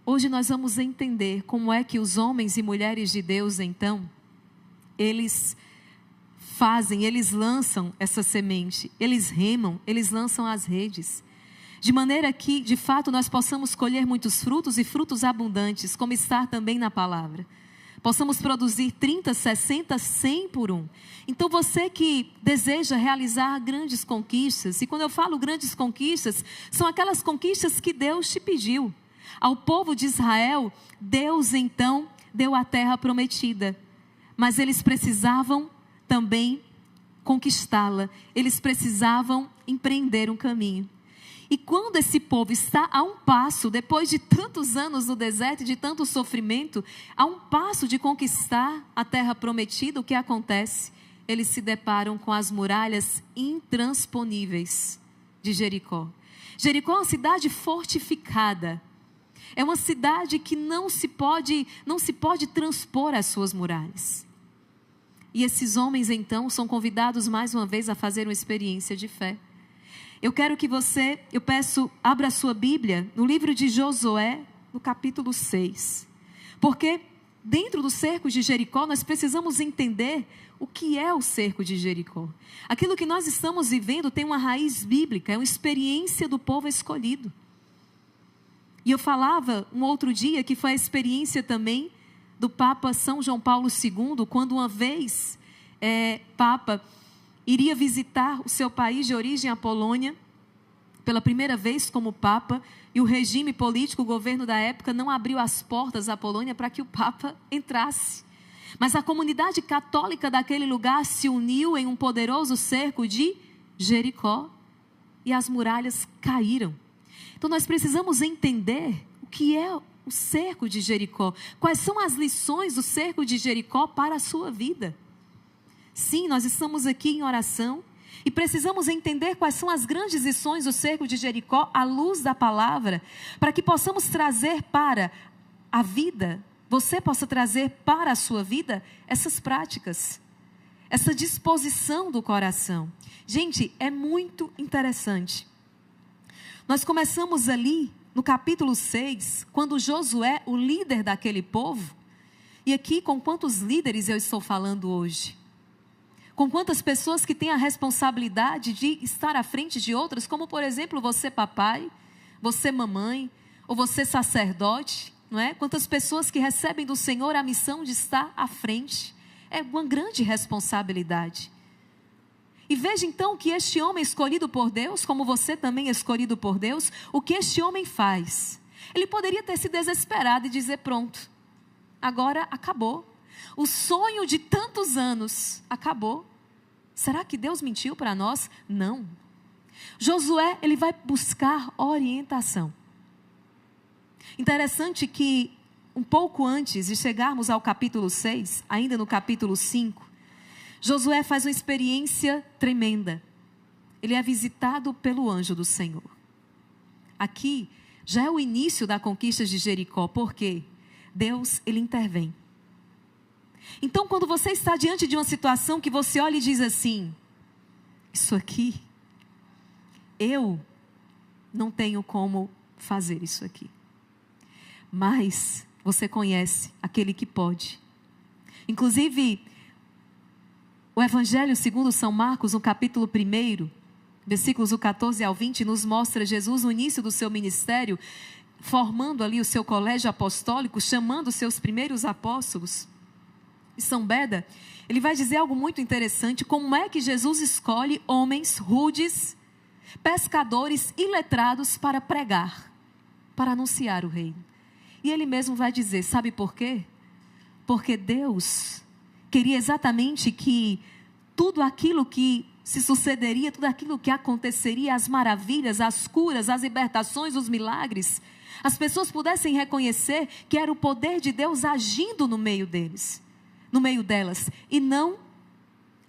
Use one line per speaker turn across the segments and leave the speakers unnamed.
hoje nós vamos entender como é que os homens e mulheres de Deus, então, eles lançam essa semente, eles remam, eles lançam as redes, de maneira que, de fato, nós possamos colher muitos frutos e frutos abundantes, como está também na palavra. Possamos produzir 30, 60, 100 por um. Então você que deseja realizar grandes conquistas, e quando eu falo grandes conquistas, são aquelas conquistas que Deus te pediu. Ao povo de Israel, Deus então deu a terra prometida, mas eles precisavam também conquistá-la, eles precisavam empreender um caminho. E quando esse povo está a um passo, depois de tantos anos no deserto, de tanto sofrimento, a um passo de conquistar a terra prometida, o que acontece? Eles se deparam com as muralhas intransponíveis de Jericó. Jericó é uma cidade fortificada. É uma cidade que não se pode transpor as suas muralhas. E esses homens então são convidados mais uma vez a fazer uma experiência de fé. Eu peço, abra a sua Bíblia no livro de Josué, no capítulo 6. Porque dentro do cerco de Jericó, nós precisamos entender o que é o cerco de Jericó. Aquilo que nós estamos vivendo tem uma raiz bíblica, é uma experiência do povo escolhido. E eu falava um outro dia que foi a experiência também do Papa São João Paulo II, quando uma vez Papa iria visitar o seu país de origem, a Polônia, pela primeira vez como Papa, e o regime político, o governo da época, não abriu as portas à Polônia para que o Papa entrasse. Mas a comunidade católica daquele lugar se uniu em um poderoso cerco de Jericó, e as muralhas caíram. Então nós precisamos entender o que é o cerco de Jericó, quais são as lições do cerco de Jericó para a sua vida. Sim, nós estamos aqui em oração e precisamos entender quais são as grandes lições do cerco de Jericó à luz da palavra, para que possamos trazer para a vida, você possa trazer para a sua vida essas práticas, essa disposição do coração. Gente, é muito interessante. Nós começamos ali no capítulo 6, quando Josué, o líder daquele povo, e aqui com quantos líderes eu estou falando hoje? Com quantas pessoas que têm a responsabilidade de estar à frente de outras, como por exemplo você papai, você mamãe, ou você sacerdote, não é? Quantas pessoas que recebem do Senhor a missão de estar à frente. É uma grande responsabilidade. E veja então que este homem escolhido por Deus, como você também é escolhido por Deus, o que este homem faz? Ele poderia ter se desesperado e dizer: pronto, agora acabou. O sonho de tantos anos acabou. Será que Deus mentiu para nós? Não. Josué, ele vai buscar orientação. Interessante que um pouco antes de chegarmos ao capítulo 6, ainda no capítulo 5, Josué faz uma experiência tremenda. Ele é visitado pelo anjo do Senhor. Aqui já é o início da conquista de Jericó, porque Deus, ele intervém. Então, quando você está diante de uma situação que você olha e diz assim: isso aqui, eu não tenho como fazer isso aqui. Mas você conhece aquele que pode. Inclusive, o Evangelho segundo São Marcos, no capítulo 1, versículos do 14 ao 20, nos mostra Jesus no início do seu ministério, formando ali o seu colégio apostólico, chamando os seus primeiros apóstolos. E São Beda, ele vai dizer algo muito interessante: como é que Jesus escolhe homens rudes, pescadores iletrados para pregar, para anunciar o reino. E ele mesmo vai dizer, sabe por quê? Porque Deus queria exatamente que tudo aquilo que se sucederia, tudo aquilo que aconteceria, as maravilhas, as curas, as libertações, os milagres, as pessoas pudessem reconhecer que era o poder de Deus agindo no meio deles, no meio delas, e não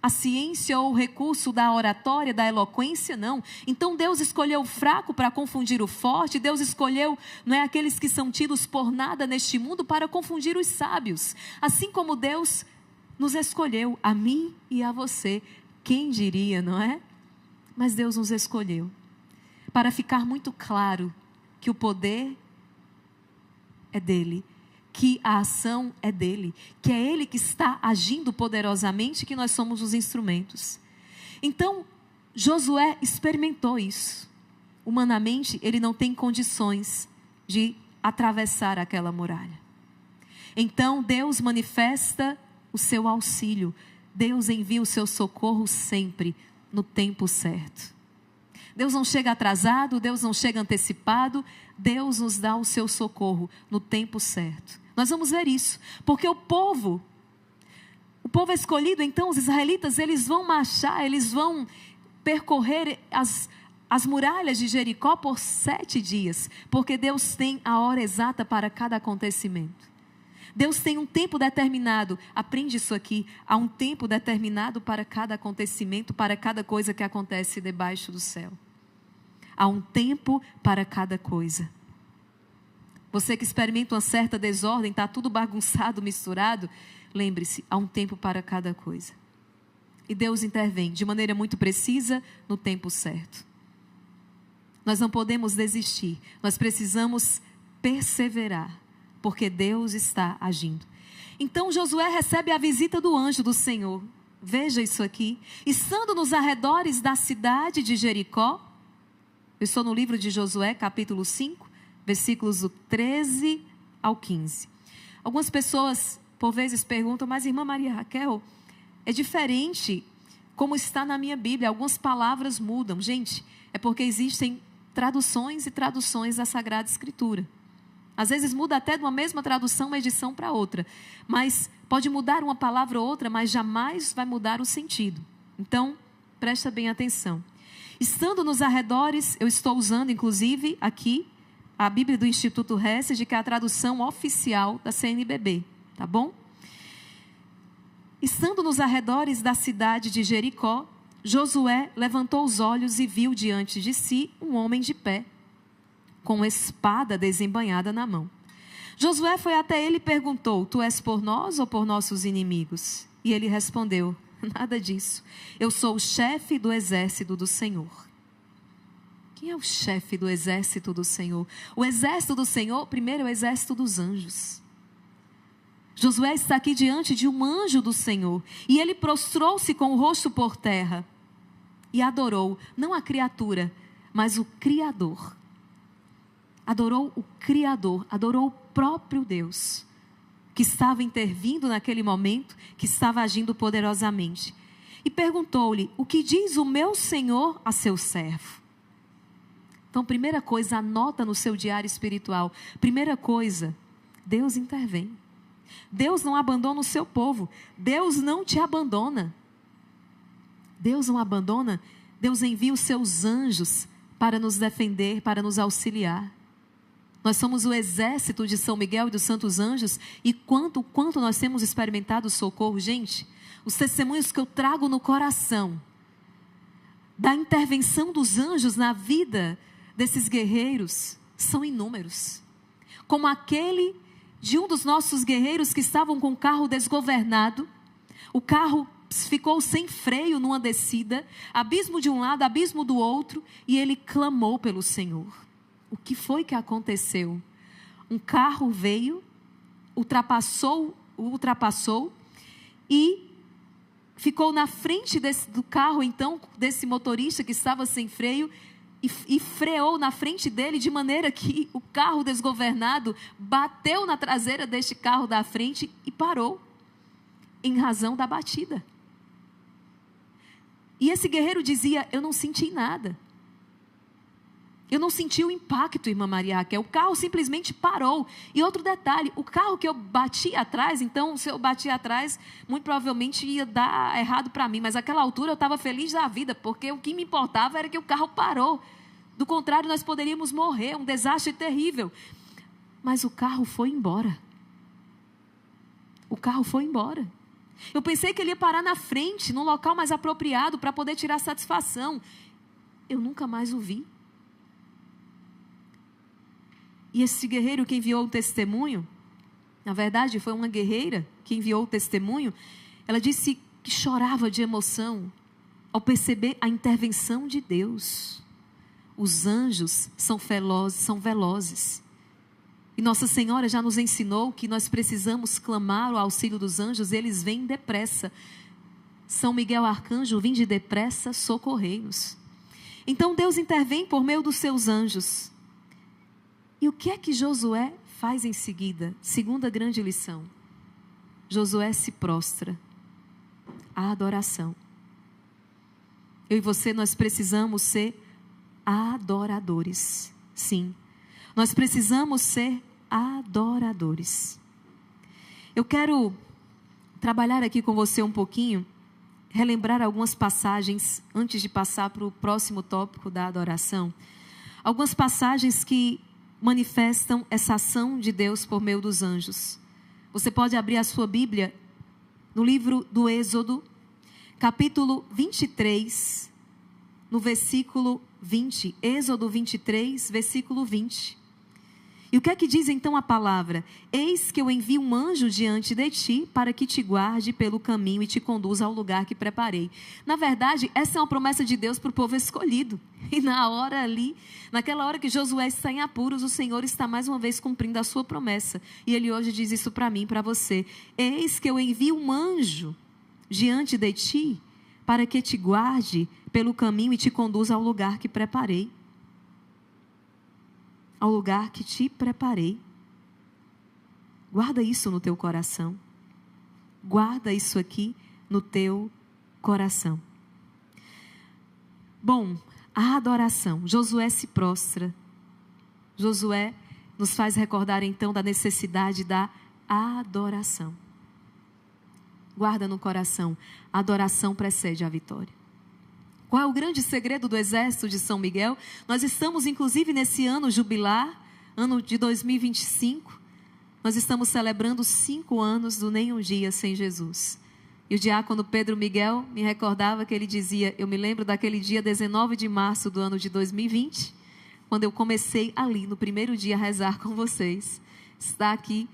a ciência ou o recurso da oratória, da eloquência, não. Então Deus escolheu o fraco para confundir o forte. Deus escolheu, não é, aqueles que são tidos por nada neste mundo para confundir os sábios. Assim como Deus nos escolheu, a mim e a você. Quem diria, não é? Mas Deus nos escolheu para ficar muito claro que o poder é dele, que a ação é dele, que é ele que está agindo poderosamente, que nós somos os instrumentos. Então, Josué experimentou isso. Humanamente, ele não tem condições de atravessar aquela muralha. Então, Deus manifesta o seu auxílio. Deus envia o seu socorro sempre, no tempo certo. Deus não chega atrasado, Deus não chega antecipado, Deus nos dá o seu socorro no tempo certo. Nós vamos ver isso, porque o povo escolhido, então, os israelitas, eles vão marchar, eles vão percorrer as muralhas de Jericó por 7 dias, porque Deus tem a hora exata para cada acontecimento. Deus tem um tempo determinado, aprende isso aqui, há um tempo determinado para cada acontecimento, para cada coisa que acontece debaixo do céu. Há um tempo para cada coisa. Você que experimenta uma certa desordem, está tudo bagunçado, misturado, lembre-se, há um tempo para cada coisa. E Deus intervém de maneira muito precisa, no tempo certo. Nós não podemos desistir, nós precisamos perseverar, porque Deus está agindo. Então Josué recebe a visita do anjo do Senhor. Veja isso aqui. Estando nos arredores da cidade de Jericó, eu estou no livro de Josué, capítulo 5, versículos do 13 ao 15. Algumas pessoas, por vezes, perguntam, mas irmã Maria Raquel, é diferente como está na minha Bíblia, algumas palavras mudam. Gente, é porque existem traduções e traduções da Sagrada Escritura. Às vezes muda até de uma mesma tradução, uma edição para outra. Mas pode mudar uma palavra ou outra, mas jamais vai mudar o sentido. Então, presta bem atenção. Estando nos arredores, eu estou usando inclusive aqui a Bíblia do Instituto Hesed, que é a tradução oficial da CNBB, tá bom? Estando nos arredores da cidade de Jericó, Josué levantou os olhos e viu diante de si um homem de pé, com espada desembainhada na mão. Josué foi até ele e perguntou, tu és por nós ou por nossos inimigos? E ele respondeu, nada disso, eu sou o chefe do exército do Senhor. Quem é o chefe do exército do Senhor? O exército do Senhor, primeiro é o exército dos anjos. Josué está aqui diante de um anjo do Senhor, e ele prostrou-se com o rosto por terra, e adorou, não a criatura, mas o Criador. Adorou o Criador, adorou o próprio Deus, que estava intervindo naquele momento, que estava agindo poderosamente. E perguntou-lhe, o que diz o meu Senhor a seu servo? Então, primeira coisa, anota no seu diário espiritual. Primeira coisa, Deus intervém. Deus não abandona o seu povo. Deus não te abandona. Deus não abandona. Deus envia os seus anjos para nos defender, para nos auxiliar. Nós somos o exército de São Miguel e dos santos anjos, e quanto nós temos experimentado o socorro, gente, os testemunhos que eu trago no coração, da intervenção dos anjos na vida desses guerreiros, são inúmeros. Como aquele de um dos nossos guerreiros que estavam com o carro desgovernado, o carro ficou sem freio numa descida, abismo de um lado, abismo do outro, e ele clamou pelo Senhor. O que foi que aconteceu? Um carro veio, ultrapassou e ficou na frente do carro, então, desse motorista que estava sem freio, e freou na frente dele, de maneira que o carro desgovernado bateu na traseira deste carro da frente e parou, em razão da batida. E esse guerreiro dizia, eu não senti nada. Eu não senti o impacto, irmã Maria Raquel. O carro simplesmente parou. E outro detalhe, o carro que eu bati atrás, então, se eu bati atrás, muito provavelmente ia dar errado para mim. Mas naquela altura eu estava feliz da vida, porque o que me importava era que o carro parou. Do contrário, nós poderíamos morrer, um desastre terrível. Mas o carro foi embora. O carro foi embora. Eu pensei que ele ia parar na frente, num local mais apropriado, para poder tirar satisfação. Eu nunca mais o vi. E esse guerreiro que enviou o testemunho, na verdade foi uma guerreira que enviou o testemunho, ela disse que chorava de emoção ao perceber a intervenção de Deus. Os anjos são velozes. E Nossa Senhora já nos ensinou que nós precisamos clamar o auxílio dos anjos, eles vêm depressa. São Miguel Arcanjo, vinde depressa, socorrei-nos. Então Deus intervém por meio dos seus anjos. E o que é que Josué faz em seguida? Segunda grande lição. Josué se prostra. A adoração. Eu e você, nós precisamos ser adoradores. Sim, nós precisamos ser adoradores. Eu quero trabalhar aqui com você um pouquinho, relembrar algumas passagens, antes de passar para o próximo tópico da adoração. Algumas passagens que manifestam essa ação de Deus por meio dos anjos. Você pode abrir a sua Bíblia no livro do Êxodo, capítulo 23, no versículo 20. Êxodo 23, versículo 20. E o que é que diz então a palavra? Eis que eu envio um anjo diante de ti para que te guarde pelo caminho e te conduza ao lugar que preparei. Na verdade, essa é uma promessa de Deus para o povo escolhido. E na hora ali, naquela hora que Josué está em apuros, o Senhor está mais uma vez cumprindo a sua promessa. E Ele hoje diz isso para mim e para você. Eis que eu envio um anjo diante de ti para que te guarde pelo caminho e te conduza ao lugar que preparei. Ao lugar que te preparei. Guarda isso no teu coração. Guarda isso aqui no teu coração. Bom, a adoração. Josué se prostra. Josué nos faz recordar então da necessidade da adoração. Guarda no coração. A adoração precede a vitória. Qual é o grande segredo do exército de São Miguel? Nós estamos inclusive nesse ano jubilar, ano de 2025. Nós estamos celebrando 5 anos do Nenhum Dia Sem Jesus. E o diácono Pedro Miguel me recordava que ele dizia, eu me lembro daquele dia 19 de março do ano de 2020, quando eu comecei ali no primeiro dia a rezar com vocês. Está aqui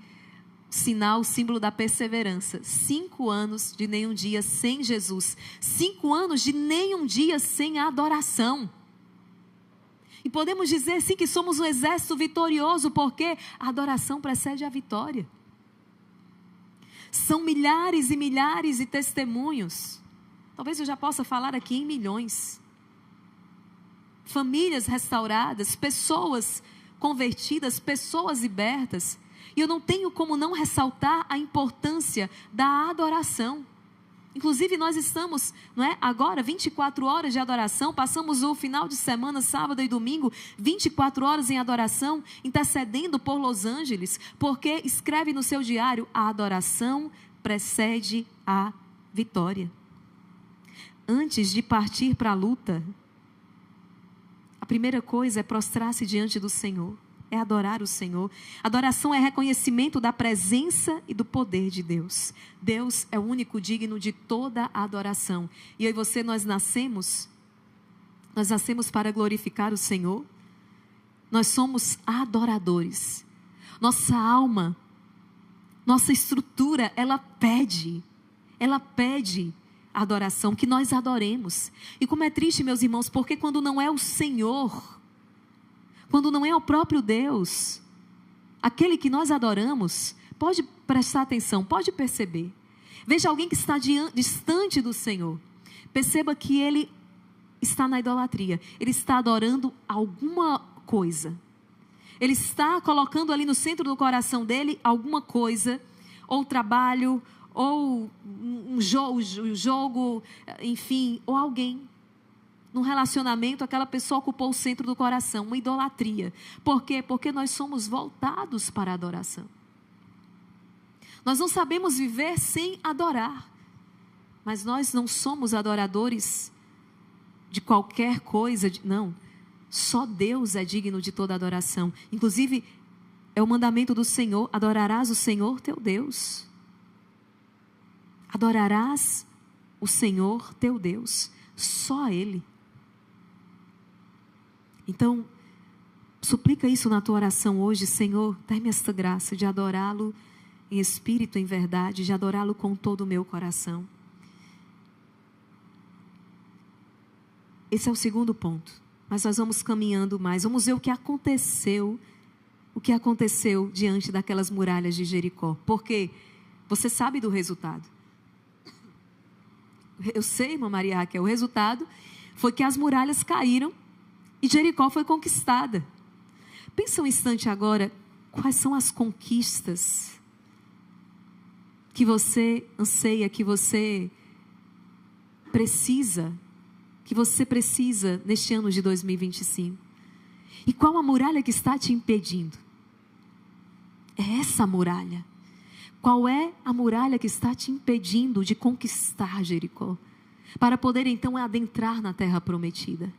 sinal, o símbolo da perseverança. 5 anos de nenhum dia sem Jesus. 5 anos de nenhum dia sem adoração. E podemos dizer sim que somos um exército vitorioso, porque a adoração precede a vitória. São milhares e milhares de testemunhos. Talvez eu já possa falar aqui em milhões. Famílias restauradas, pessoas convertidas, pessoas libertas. E eu não tenho como não ressaltar a importância da adoração. Inclusive nós estamos, não é, agora 24 horas de adoração, passamos o final de semana, sábado e domingo, 24 horas em adoração, intercedendo por Los Angeles, porque escreve no seu diário, a adoração precede a vitória. Antes de partir para a luta, a primeira coisa é prostrar-se diante do Senhor. É adorar o Senhor. Adoração é reconhecimento da presença e do poder de Deus. Deus é o único digno de toda a adoração. E eu e você, nós nascemos para glorificar o Senhor. Nós somos adoradores. Nossa alma, nossa estrutura, ela pede adoração, que nós adoremos. E como é triste, meus irmãos, porque quando não é o Senhor, quando não é o próprio Deus, aquele que nós adoramos, pode prestar atenção, pode perceber. Veja alguém que está distante do Senhor. Perceba que ele está na idolatria. Ele está adorando alguma coisa. Ele está colocando ali no centro do coração dele alguma coisa, ou trabalho, ou um jogo, enfim, ou alguém. Num relacionamento, aquela pessoa ocupou o centro do coração, uma idolatria. Por quê? Porque nós somos voltados para a adoração. Nós não sabemos viver sem adorar. Mas nós não somos adoradores de qualquer coisa, não. Só Deus é digno de toda adoração. Inclusive, é o mandamento do Senhor, adorarás o Senhor teu Deus. Adorarás o Senhor teu Deus, só Ele. Então, suplica isso na tua oração hoje. Senhor, dai-me esta graça de adorá-lo em espírito, em verdade, de adorá-lo com todo o meu coração. Esse é o segundo ponto. Mas nós vamos caminhando mais. Vamos ver o que aconteceu o que aconteceu diante daquelas muralhas de Jericó. Porque você sabe do resultado. Eu sei, irmã Maria Raquel, o resultado foi que as muralhas caíram e Jericó foi conquistada. Pensa um instante agora, quais são as conquistas que você anseia, que você precisa neste ano de 2025? E qual a muralha que está te impedindo? É essa muralha. Qual é a muralha que está te impedindo de conquistar Jericó? Para poder então adentrar na terra prometida.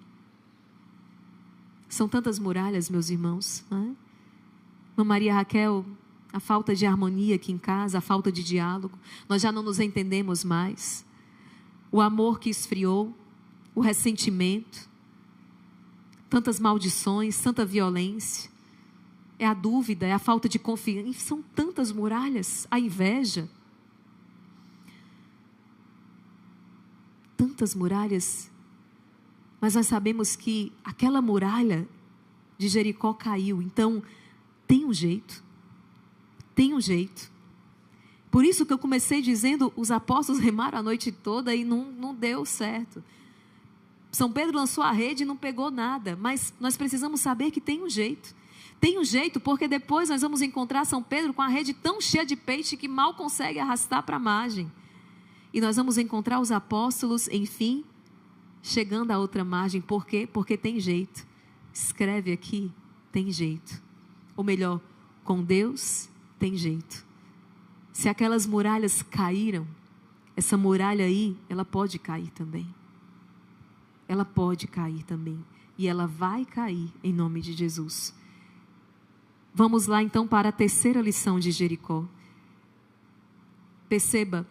São tantas muralhas, meus irmãos, não é? Irmã Maria Raquel, a falta de harmonia aqui em casa, a falta de diálogo, nós já não nos entendemos mais. O amor que esfriou, o ressentimento, tantas maldições, tanta violência, é a dúvida, é a falta de confiança, são tantas muralhas, a inveja. Tantas muralhas, mas nós sabemos que aquela muralha de Jericó caiu, então tem um jeito. Por isso que eu comecei dizendo, os apóstolos remaram a noite toda e não deu certo. São Pedro lançou a rede e não pegou nada, mas nós precisamos saber que tem um jeito. Tem um jeito, porque depois nós vamos encontrar São Pedro com a rede tão cheia de peixe que mal consegue arrastar para a margem. E nós vamos encontrar os apóstolos, enfim, chegando à outra margem. Por quê? Porque tem jeito. Escreve aqui, tem jeito. Ou melhor, com Deus tem jeito. Se aquelas muralhas caíram, essa muralha aí, ela pode cair também. Ela pode cair também. E ela vai cair em nome de Jesus. Vamos lá então para a terceira lição de Jericó. Perceba,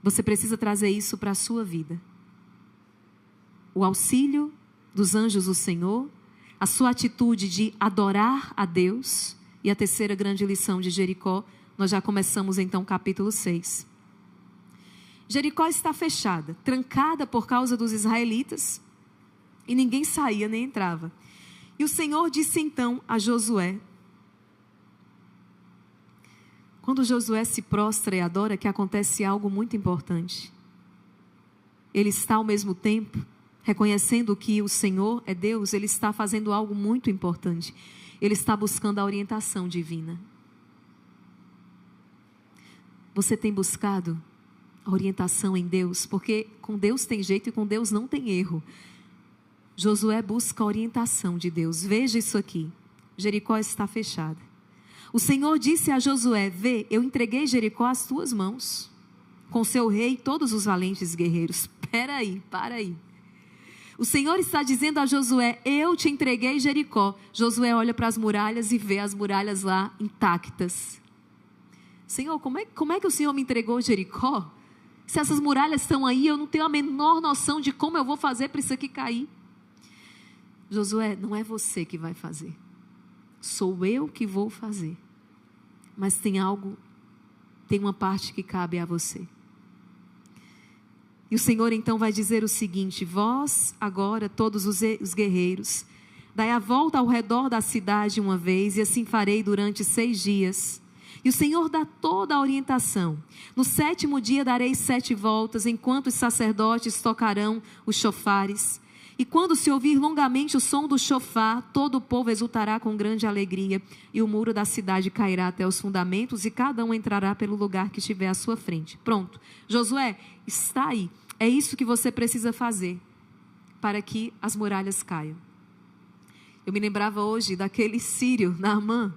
você precisa trazer isso para a sua vida. O auxílio dos anjos do Senhor, a sua atitude de adorar a Deus. E a terceira grande lição de Jericó, nós já começamos então o capítulo 6. Jericó está fechada, trancada por causa dos israelitas, e ninguém saía nem entrava. E o Senhor disse então a Josué, quando Josué se prostra e adora, que acontece algo muito importante. Ele está ao mesmo tempo, reconhecendo que o Senhor é Deus, ele está fazendo algo muito importante. Ele está buscando a orientação divina. Você tem buscado a orientação em Deus? Porque com Deus tem jeito e com Deus não tem erro. Josué busca a orientação de Deus. Veja isso aqui. Jericó está fechada. O Senhor disse a Josué, vê, eu entreguei Jericó às tuas mãos, com seu rei e todos os valentes guerreiros. Para aí. O Senhor está dizendo a Josué, eu te entreguei Jericó. Josué olha para as muralhas e vê as muralhas lá intactas. Senhor, como é que o Senhor me entregou Jericó? Se essas muralhas estão aí, eu não tenho a menor noção de como eu vou fazer para isso aqui cair. Josué, não é você que vai fazer. Sou eu que vou fazer. Mas tem uma parte que cabe a você. E o Senhor então vai dizer o seguinte, vós agora, todos os guerreiros, dai a volta ao redor da cidade uma vez, e assim farei durante 6 dias. E o Senhor dá toda a orientação. No 7º dia darei 7 voltas, enquanto os sacerdotes tocarão os chofares. E quando se ouvir longamente o som do chofar, todo o povo exultará com grande alegria, e o muro da cidade cairá até os fundamentos, e cada um entrará pelo lugar que estiver à sua frente. Pronto. Josué, está aí. É isso que você precisa fazer para que as muralhas caiam. Eu me lembrava hoje daquele sírio, Naamã,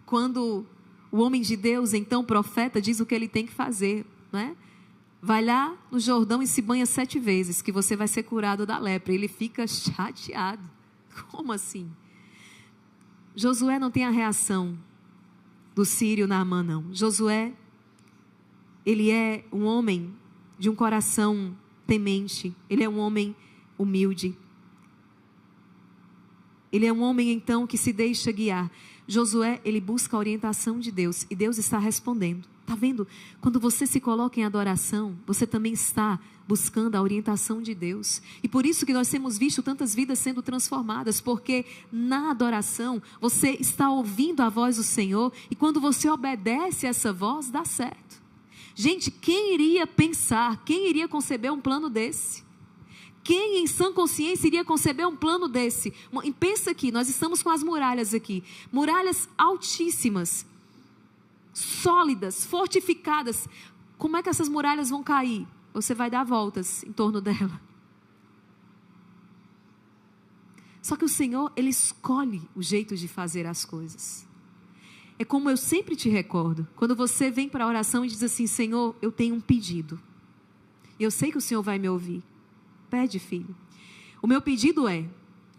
quando o homem de Deus, então profeta, diz o que ele tem que fazer, não é? Vai lá no Jordão e se banha 7 vezes, que você vai ser curado da lepra. Ele fica chateado. Como assim? Josué não tem a reação do sírio Naamã, não. Josué, ele é um homem de um coração temente. Ele é um homem humilde. Ele é um homem, então, que se deixa guiar. Josué, ele busca a orientação de Deus. E Deus está respondendo. Está vendo? Quando você se coloca em adoração, você também está buscando a orientação de Deus. E por isso que nós temos visto tantas vidas sendo transformadas, porque na adoração você está ouvindo a voz do Senhor, e quando você obedece a essa voz, dá certo. Gente, quem iria pensar, quem iria conceber um plano desse? Quem em sã consciência iria conceber um plano desse? E pensa aqui, nós estamos com as muralhas aqui, muralhas altíssimas, sólidas, fortificadas. Como é que essas muralhas vão cair? Você vai dar voltas em torno dela. Só que o Senhor, Ele escolhe o jeito de fazer as coisas. É como eu sempre te recordo, quando você vem para a oração e diz assim: Senhor, eu tenho um pedido. E eu sei que o Senhor vai me ouvir. Pede, filho. O meu pedido é: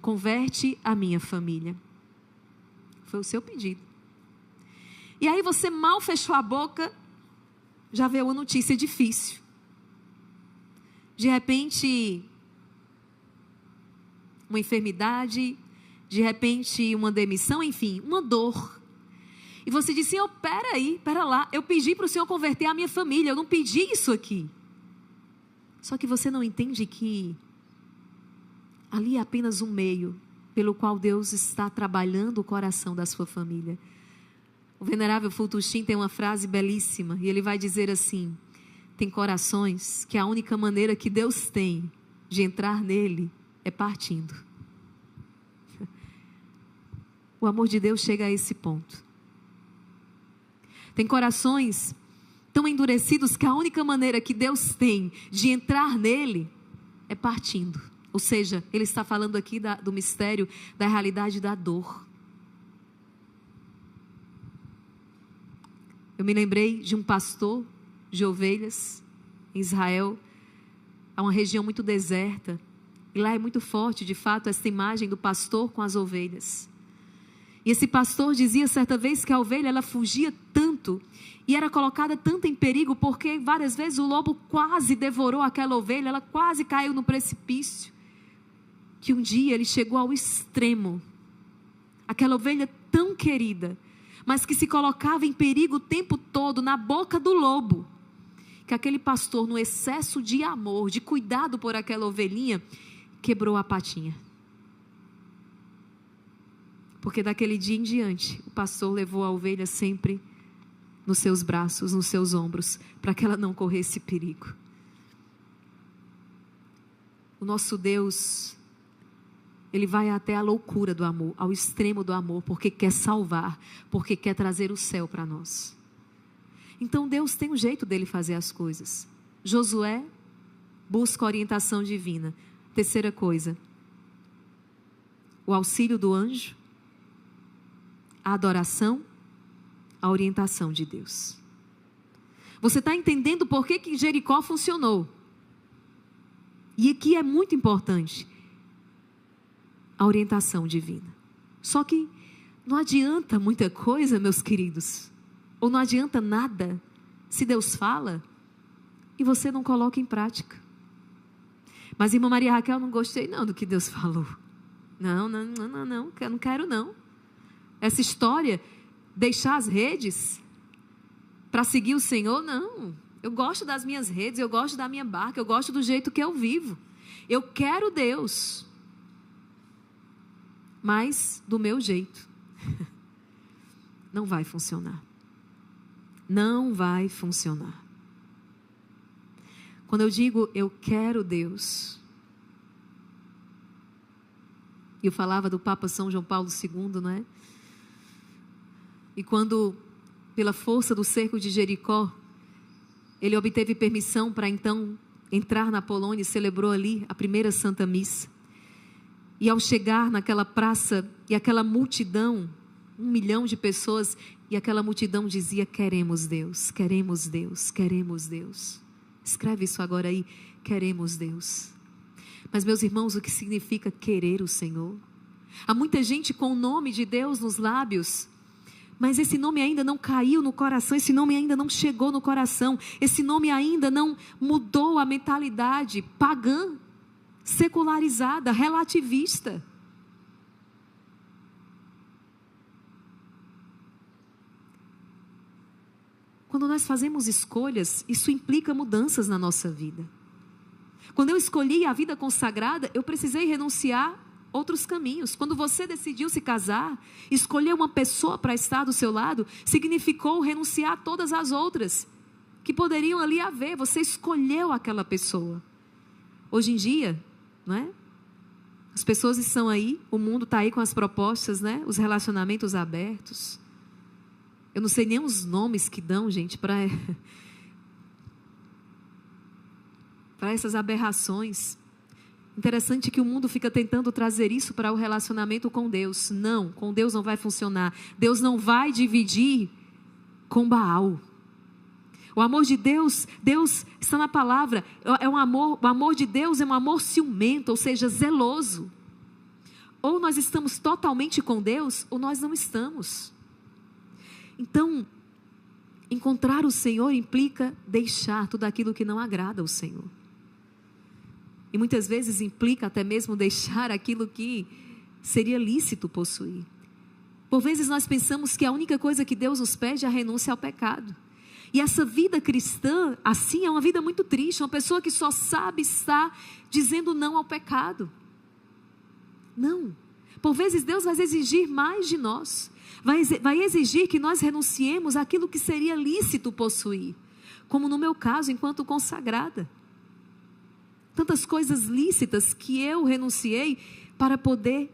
converte a minha família. Foi o seu pedido. E aí você mal fechou a boca, já veio uma notícia difícil. De repente, uma enfermidade, de repente uma demissão, enfim, uma dor. E você disse: oh, pera lá, eu pedi para o Senhor converter a minha família, eu não pedi isso aqui. Só que você não entende que ali é apenas um meio pelo qual Deus está trabalhando o coração da sua família. O venerável Fulton Sheen tem uma frase belíssima, e ele vai dizer assim: tem corações que a única maneira que Deus tem de entrar nele é partindo. O amor de Deus chega a esse ponto. Tem corações tão endurecidos que a única maneira que Deus tem de entrar nele é partindo. Ou seja, Ele está falando aqui do mistério, da realidade da dor. Eu me lembrei de um pastor de ovelhas em Israel. É uma região muito deserta. E lá é muito forte, de fato, essa imagem do pastor com as ovelhas. E esse pastor dizia certa vez que a ovelha, ela fugia tanto e era colocada tanto em perigo, porque várias vezes o lobo quase devorou aquela ovelha, ela quase caiu no precipício, que um dia ele chegou ao extremo. Aquela ovelha tão querida, mas que se colocava em perigo o tempo todo na boca do lobo, que aquele pastor, no excesso de amor, de cuidado por aquela ovelhinha, quebrou a patinha. Porque daquele dia em diante, o pastor levou a ovelha sempre nos seus braços, nos seus ombros, para que ela não corresse perigo. O nosso Deus, Ele vai até a loucura do amor, ao extremo do amor, porque quer salvar, porque quer trazer o céu para nós. Então Deus tem um jeito dele fazer as coisas. Josué busca orientação divina. Terceira coisa, o auxílio do anjo, a adoração, a orientação de Deus. Você está entendendo por que Jericó funcionou? E aqui é muito importante a orientação divina. Só que não adianta muita coisa, meus queridos, ou não adianta nada se Deus fala e você não coloca em prática. Mas irmã Maria Raquel, não gostei não do que Deus falou. Não, eu não quero não. Essa história, deixar as redes para seguir o Senhor, não. Eu gosto das minhas redes, eu gosto da minha barca, eu gosto do jeito que eu vivo. Eu quero Deus, mas do meu jeito. Não vai funcionar. Não vai funcionar. Quando eu digo eu quero Deus, eu falava do Papa São João Paulo II, não é? E quando, pela força do cerco de Jericó, ele obteve permissão para então entrar na Polônia e celebrou ali a primeira Santa Missa. E ao chegar naquela praça e aquela multidão, 1 milhão de pessoas, e aquela multidão dizia: queremos Deus, queremos Deus, queremos Deus. Escreve isso agora aí: queremos Deus. Mas meus irmãos, o que significa querer o Senhor? Há muita gente com o nome de Deus nos lábios, mas esse nome ainda não caiu no coração, esse nome ainda não chegou no coração, esse nome ainda não mudou a mentalidade pagã, secularizada, relativista. Quando nós fazemos escolhas, isso implica mudanças na nossa vida. Quando eu escolhi a vida consagrada, eu precisei renunciar outros caminhos. Quando você decidiu se casar, escolher uma pessoa para estar do seu lado, significou renunciar a todas as outras que poderiam ali haver. Você escolheu aquela pessoa. Hoje em dia, não é? As pessoas estão aí, o mundo está aí com as propostas, né? Os relacionamentos abertos. Eu não sei nem os nomes que dão, gente, para essas aberrações. Interessante que o mundo fica tentando trazer isso para o relacionamento com Deus. Não, com Deus não vai funcionar. Deus não vai dividir com Baal. O amor de Deus, Deus está na palavra, é um amor, o amor de Deus é um amor ciumento, ou seja, zeloso. Ou nós estamos totalmente com Deus, ou nós não estamos. Então, encontrar o Senhor implica deixar tudo aquilo que não agrada ao Senhor. E muitas vezes implica até mesmo deixar aquilo que seria lícito possuir. Por vezes nós pensamos que a única coisa que Deus nos pede é a renúncia ao pecado. E essa vida cristã, assim, é uma vida muito triste. Uma pessoa que só sabe estar dizendo não ao pecado. Não. Por vezes Deus vai exigir mais de nós. Vai exigir que nós renunciemos àquilo que seria lícito possuir. Como no meu caso, enquanto consagrada. Tantas coisas lícitas que eu renunciei para poder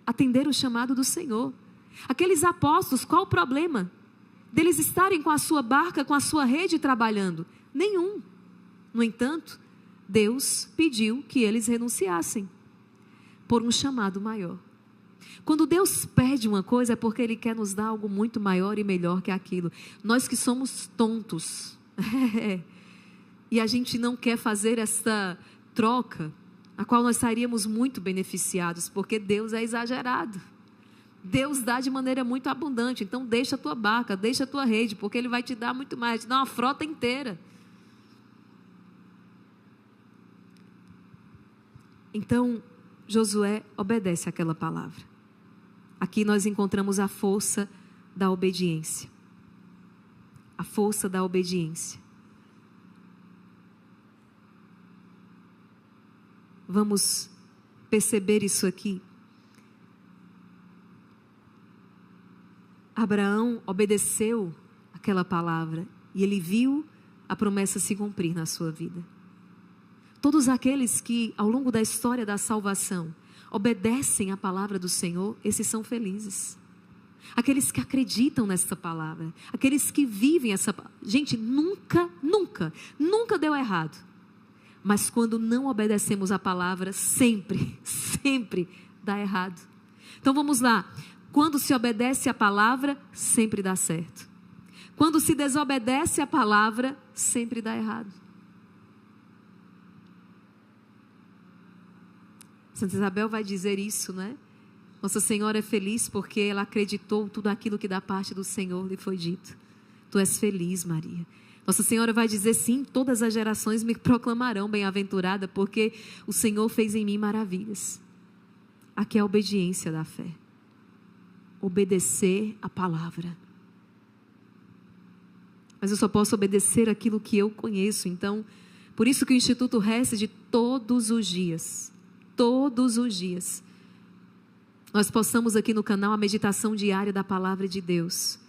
atender o chamado do Senhor. Aqueles apóstolos, qual o problema deles estarem com a sua barca, com a sua rede trabalhando? Nenhum. No entanto, Deus pediu que eles renunciassem por um chamado maior. Quando Deus pede uma coisa é porque Ele quer nos dar algo muito maior e melhor que aquilo. Nós que somos tontos e a gente não quer fazer essa troca, a qual nós estaríamos muito beneficiados, porque Deus é exagerado. Deus dá de maneira muito abundante. Então deixa a tua barca, deixa a tua rede, porque Ele vai te dar muito mais, te dá uma frota inteira. Então Josué obedece àquela palavra. Aqui nós encontramos a força da obediência. A força da obediência. Vamos perceber isso aqui. Abraão obedeceu aquela palavra e ele viu a promessa se cumprir na sua vida. Todos aqueles que ao longo da história da salvação obedecem à palavra do Senhor, esses são felizes. Aqueles que acreditam nessa palavra, aqueles que vivem essa palavra. Gente, nunca deu errado. Mas quando não obedecemos à palavra, sempre dá errado. Então vamos lá. Quando se obedece à palavra, sempre dá certo. Quando se desobedece à palavra, sempre dá errado. Santa Isabel vai dizer isso, né? Nossa Senhora é feliz porque ela acreditou tudo aquilo que da parte do Senhor lhe foi dito. Tu és feliz, Maria. Nossa Senhora vai dizer, sim, todas as gerações me proclamarão bem-aventurada, porque o Senhor fez em mim maravilhas. Aqui é a obediência da fé. Obedecer a palavra. Mas eu só posso obedecer aquilo que eu conheço. Então, por isso que o Instituto Hesed, todos os dias, nós possamos aqui no canal a meditação diária da palavra de Deus.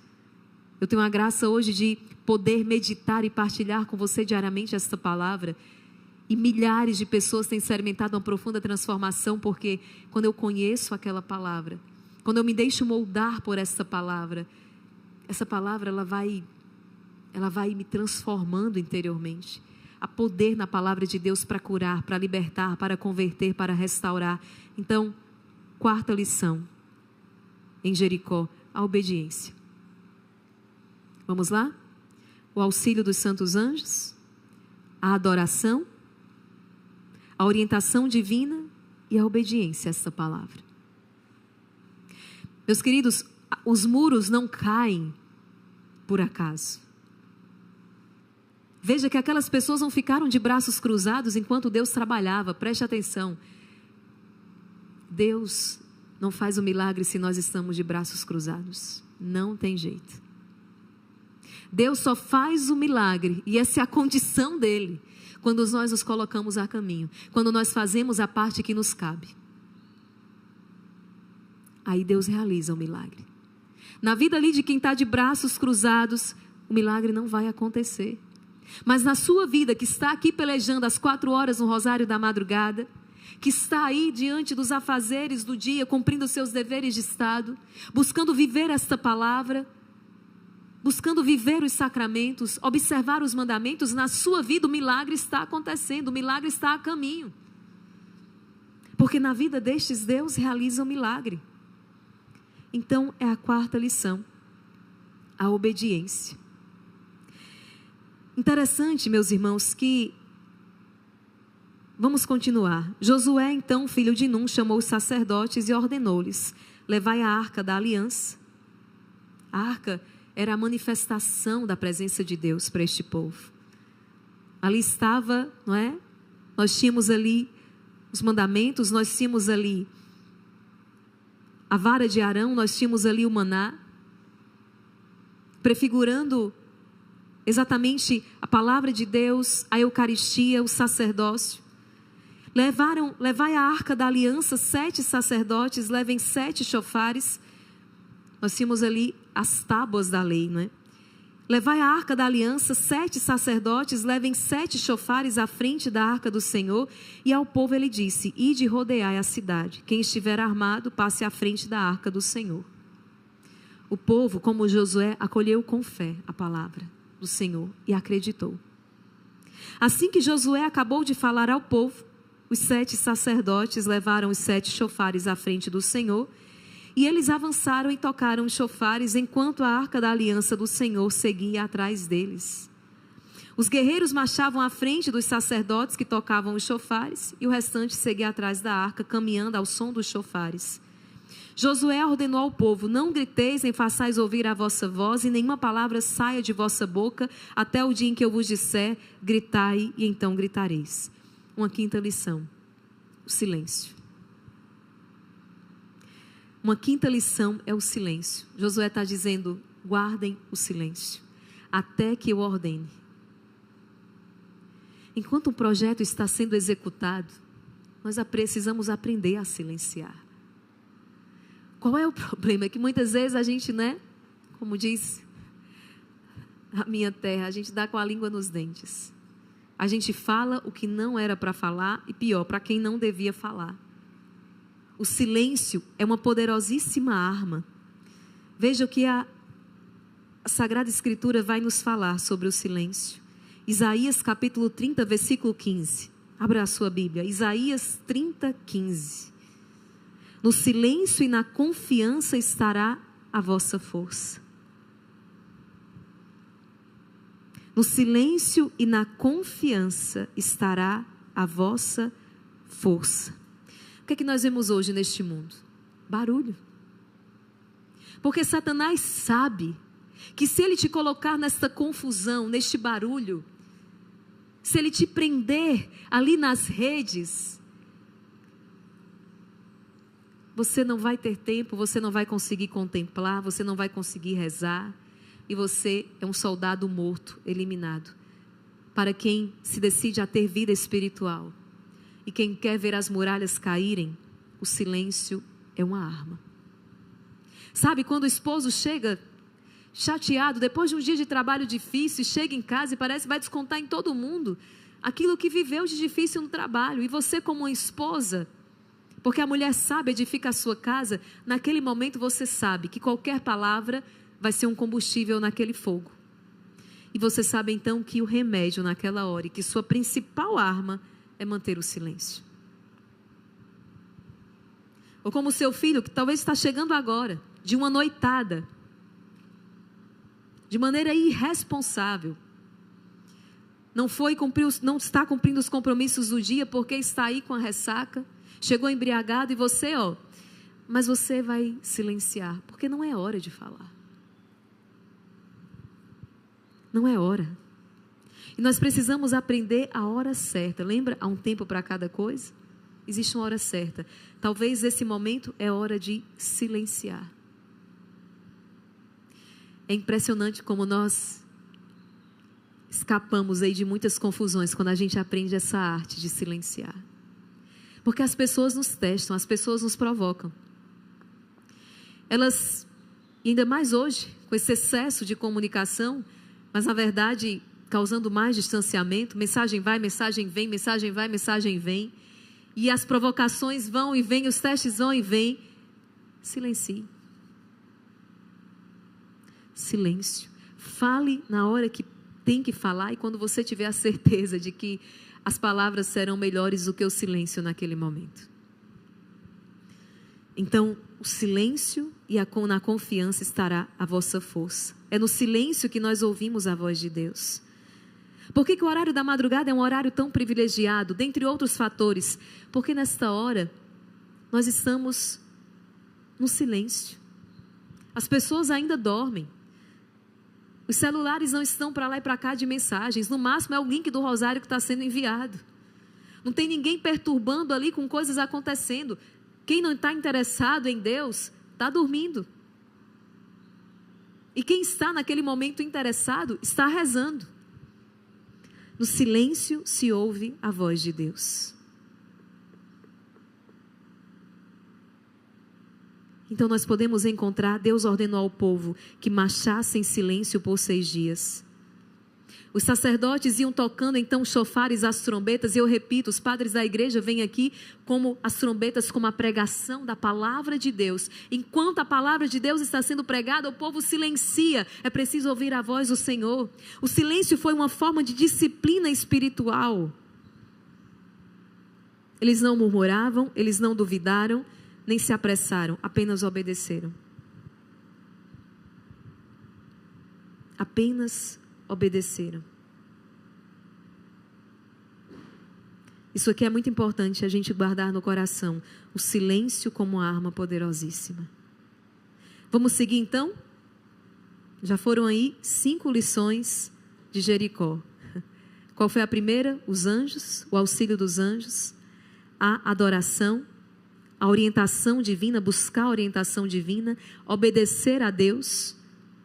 Eu tenho a graça hoje de poder meditar e partilhar com você diariamente esta palavra. E milhares de pessoas têm experimentado uma profunda transformação, porque quando eu conheço aquela palavra, quando eu me deixo moldar por essa palavra ela vai me transformando interiormente. Há poder na palavra de Deus para curar, para libertar, para converter, para restaurar. Então, quarta lição em Jericó, a obediência. Vamos lá? O auxílio dos santos anjos, a adoração, a orientação divina e a obediência a essa palavra. Meus queridos, os muros não caem por acaso. Veja que aquelas pessoas não ficaram de braços cruzados enquanto Deus trabalhava. Preste atenção. Deus não faz o milagre se nós estamos de braços cruzados. Não tem jeito. Deus só faz o milagre, e essa é a condição dele, quando nós nos colocamos a caminho, quando nós fazemos a parte que nos cabe. Aí Deus realiza o milagre. Na vida ali de quem está de braços cruzados, o milagre não vai acontecer. Mas na sua vida, que está aqui pelejando às 4 horas no rosário da madrugada, que está aí diante dos afazeres do dia, cumprindo os seus deveres de Estado, buscando viver esta palavra, buscando viver os sacramentos, observar os mandamentos, na sua vida o milagre está acontecendo, o milagre está a caminho. Porque na vida destes, Deus realiza o milagre. Então, é a 4ª lição, a obediência. Interessante, meus irmãos, que vamos continuar. Josué, então, filho de Num, chamou os sacerdotes e ordenou-lhes: levai a arca da aliança. A arca era a manifestação da presença de Deus para este povo. Ali estava, não é? Nós tínhamos ali os mandamentos, nós tínhamos ali a vara de Arão, nós tínhamos ali o maná, prefigurando exatamente a palavra de Deus, a Eucaristia, o sacerdócio. Levai a arca da aliança, 7 sacerdotes, levem 7 chofares. Nós tínhamos ali as tábuas da lei, não é? Levai a arca da aliança, 7 sacerdotes, levem 7 chofares à frente da arca do Senhor. E ao povo ele disse: ide e rodeai a cidade. Quem estiver armado, passe à frente da arca do Senhor. O povo, como Josué, acolheu com fé a palavra do Senhor e acreditou. Assim que Josué acabou de falar ao povo, os 7 sacerdotes levaram os 7 chofares à frente do Senhor, e eles avançaram e tocaram os chofares, enquanto a arca da aliança do Senhor seguia atrás deles. Os guerreiros marchavam à frente dos sacerdotes que tocavam os chofares, e o restante seguia atrás da arca, caminhando ao som dos chofares. Josué ordenou ao povo: não griteis nem façais ouvir a vossa voz, e nenhuma palavra saia de vossa boca, até o dia em que eu vos disser: gritai, e então gritareis. Uma 5ª lição: o silêncio. Uma 5ª lição é o silêncio. Josué está dizendo: guardem o silêncio, até que eu ordene. Enquanto um projeto está sendo executado, nós precisamos aprender a silenciar. Qual é o problema? É que muitas vezes a gente, né, como diz a minha terra, a gente dá com a língua nos dentes. A gente fala o que não era para falar, e pior, para quem não devia falar. O silêncio é uma poderosíssima arma. Veja o que a Sagrada Escritura vai nos falar sobre o silêncio. Isaías capítulo 30, versículo 15. Abra a sua Bíblia. Isaías 30, 15. No silêncio e na confiança estará a vossa força. No silêncio e na confiança estará a vossa força. O que é que nós vemos hoje neste mundo? Barulho. Porque Satanás sabe que se ele te colocar nesta confusão, neste barulho, se ele te prender ali nas redes, você não vai ter tempo, você não vai conseguir contemplar, você não vai conseguir rezar, e você é um soldado morto, eliminado. Para quem se decide a ter vida espiritual e quem quer ver as muralhas caírem, o silêncio é uma arma. Sabe, quando o esposo chega chateado, depois de um dia de trabalho difícil, chega em casa e parece que vai descontar em todo mundo aquilo que viveu de difícil no trabalho. E você, como uma esposa, porque a mulher sabe, edifica a sua casa, naquele momento você sabe que qualquer palavra vai ser um combustível naquele fogo. E você sabe então que o remédio naquela hora, e que sua principal arma é manter o silêncio. Ou como o seu filho, que talvez está chegando agora, de uma noitada, de maneira irresponsável, não está cumprindo os compromissos do dia, porque está aí com a ressaca, chegou embriagado, e você, mas você vai silenciar, porque não é hora de falar. Não é hora. E nós precisamos aprender a hora certa. Lembra? Há um tempo para cada coisa. Existe uma hora certa. Talvez esse momento é hora de silenciar. É impressionante como nós escapamos aí de muitas confusões quando a gente aprende essa arte de silenciar. Porque as pessoas nos testam, as pessoas nos provocam. Elas, ainda mais hoje, com esse excesso de comunicação, mas na verdade causando mais distanciamento, mensagem vai, mensagem vem, mensagem vai, mensagem vem, e as provocações vão e vêm, os testes vão e vêm. Silencie. Silêncio. Fale na hora que tem que falar e quando você tiver a certeza de que as palavras serão melhores do que o silêncio naquele momento. Então, o silêncio e na confiança estará a vossa força. É no silêncio que nós ouvimos a voz de Deus. Por que o horário da madrugada é um horário tão privilegiado? Dentre outros fatores, porque nesta hora nós estamos no silêncio. As pessoas ainda dormem. Os celulares não estão para lá e para cá de mensagens. No máximo é o link do rosário que está sendo enviado. Não tem ninguém perturbando ali com coisas acontecendo. Quem não está interessado em Deus está dormindo. E quem está naquele momento interessado está rezando. No silêncio se ouve a voz de Deus. Então nós podemos encontrar, Deus ordenou ao povo que marchasse em silêncio por 6 dias. Os sacerdotes iam tocando então os chofares, as trombetas, e eu repito, os padres da igreja vêm aqui como as trombetas, como a pregação da palavra de Deus. Enquanto a palavra de Deus está sendo pregada, o povo silencia, é preciso ouvir a voz do Senhor. O silêncio foi uma forma de disciplina espiritual. Eles não murmuravam, eles não duvidaram, nem se apressaram, apenas obedeceram. Apenas obedeceram. Isso aqui é muito importante a gente guardar no coração. O silêncio como arma poderosíssima. Vamos seguir então? Já foram aí 5 lições de Jericó. Qual foi a primeira? Os anjos, o auxílio dos anjos, a adoração, a orientação divina, buscar a orientação divina, obedecer a Deus